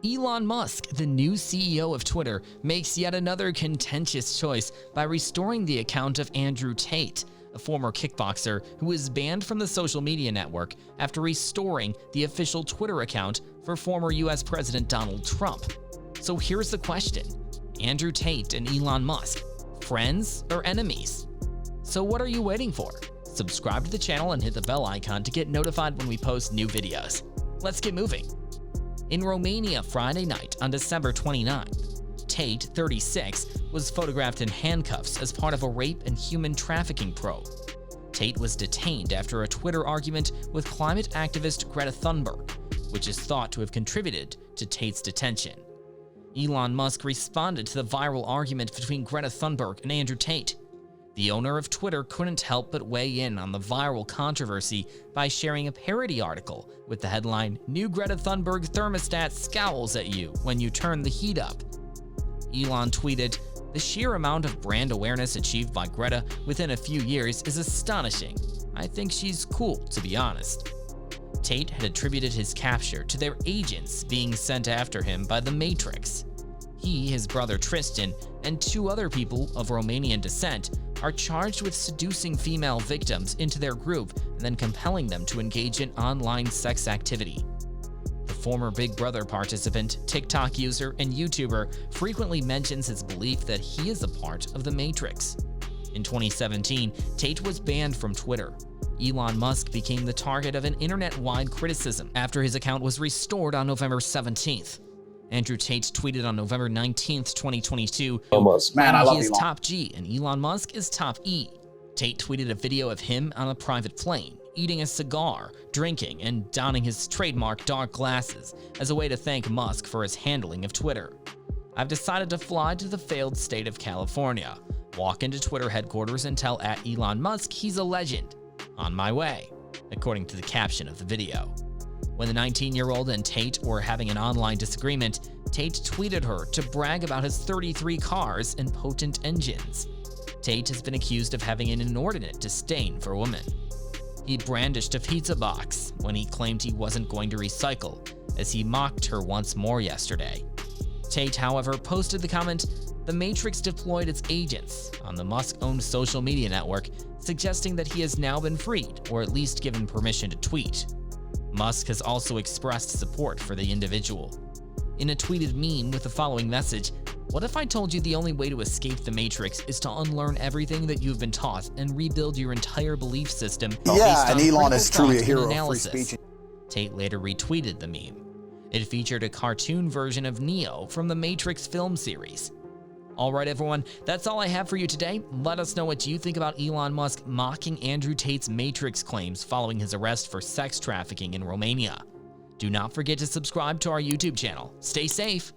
Elon Musk, the new CEO of Twitter, makes yet another contentious choice by restoring the account of Andrew Tate, a former kickboxer who was banned from the social media network after restoring the official Twitter account for former US President Donald Trump. So here's the question: Andrew Tate and Elon Musk, friends or enemies? So what are you waiting for? Subscribe to the channel and hit the bell icon to get notified when we post new videos. Let's get moving. In Romania Friday night on December 29, Tate, 36, was photographed in handcuffs as part of a rape and human trafficking probe. Tate was detained after a Twitter argument with climate activist Greta Thunberg, which is thought to have contributed to Tate's detention. Elon Musk responded to the viral argument between Greta Thunberg and Andrew Tate. The owner of Twitter couldn't help but weigh in on the viral controversy by sharing a parody article with the headline, "New Greta Thunberg thermostat scowls at you when you turn the heat up." Elon tweeted, "The sheer amount of brand awareness achieved by Greta within a few years is astonishing. I think she's cool, to be honest." Tate had attributed his capture to their agents being sent after him by the Matrix. He, his brother Tristan, and 2 other people of Romanian descent are charged with seducing female victims into their group and then compelling them to engage in online sex activity. The former Big Brother participant, TikTok user, and YouTuber frequently mentions his belief that he is a part of the Matrix. In 2017, Tate was banned from Twitter. Elon Musk became the target of an internet-wide criticism after his account was restored on November 17th. Andrew Tate tweeted on November 19th, 2022, Man, I love he is Elon. top G and Elon Musk is top E. Tate tweeted a video of him on a private plane, eating a cigar, drinking, and donning his trademark dark glasses as a way to thank Musk for his handling of Twitter. "I've decided to fly to the failed state of California, walk into Twitter headquarters and tell @Elon Musk he's a legend. On my way," according to the caption of the video. When the 19-year-old and Tate were having an online disagreement, Tate tweeted her to brag about his 33 cars and potent engines. Tate has been accused of having an inordinate disdain for women. He brandished a pizza box when he claimed he wasn't going to recycle, as he mocked her once more yesterday. Tate, however, posted the comment, "The Matrix deployed its agents" on the Musk-owned social media network, suggesting that he has now been freed, or at least given permission to tweet. Musk has also expressed support for the individual. In a tweeted meme with the following message, "What if I told you the only way to escape the Matrix is to unlearn everything that you've been taught and rebuild your entire belief system based on Elon is critical truly a thought hero and of free analysis?" speech. Tate later retweeted the meme. It featured a cartoon version of Neo from the Matrix film series. Alright everyone, that's all I have for you today. Let us know what you think about Elon Musk mocking Andrew Tate's Matrix claims following his arrest for sex trafficking in Romania. Do not forget to subscribe to our YouTube channel. Stay safe.